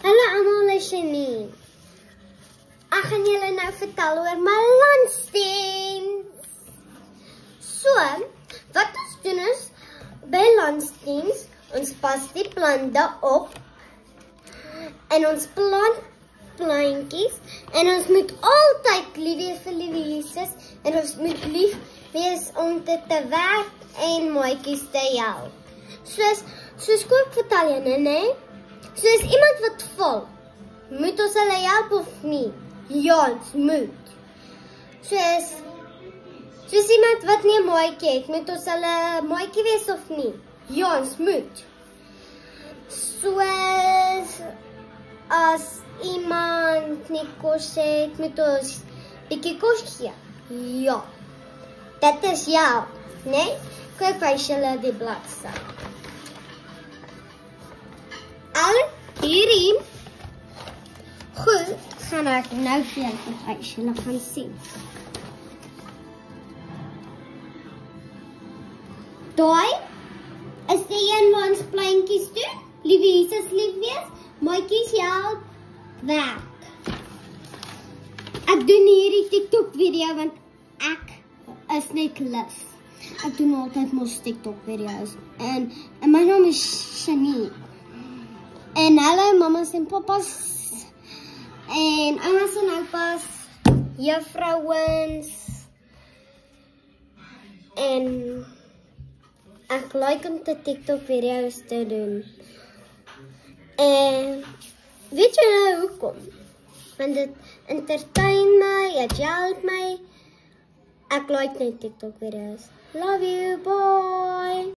Hallo almal, is Janine. Ek gaan julle nou vertel oor my landsdiens. So, wat ons doen is, by landsdiens, ons pas die plante op en ons plant plantjies en ons moet altyd lief wees vir Liewe Jesus en ons moet lief wees om dit te werk en maatjies te help. Soos Koop vertel jy, nee? Soos iemand wat val, moet ons hulle help of nie? Ja, ons moet. Soos iemand wat nie 'n maatjie het, moet ons hulle maatjie wees of nie? Ja, ons moet. Soos as iemand nie kos het, moet ons bietjie kos gee. Ja, dit is jou, nee? Kyk wys julle die bladsy. Al hierdie goed gaan ek nou vir julle wys. Julle gaan sien. Daai is die een waar ons plantjies doen. Liewe Jesus lief wees, maatjies help werk. Ek doen hierdie TikTok video want ek is net lus. Ek doen altyd mos TikTok video's en my naam is Janine. En hallo mamas en papas en oumas en oupas, juffrouens en ek like om te TikTok video's te doen. En weet jy nou hoekom? Want dit entertain my, het help my. Ek like net TikTok video's. Love you, bye!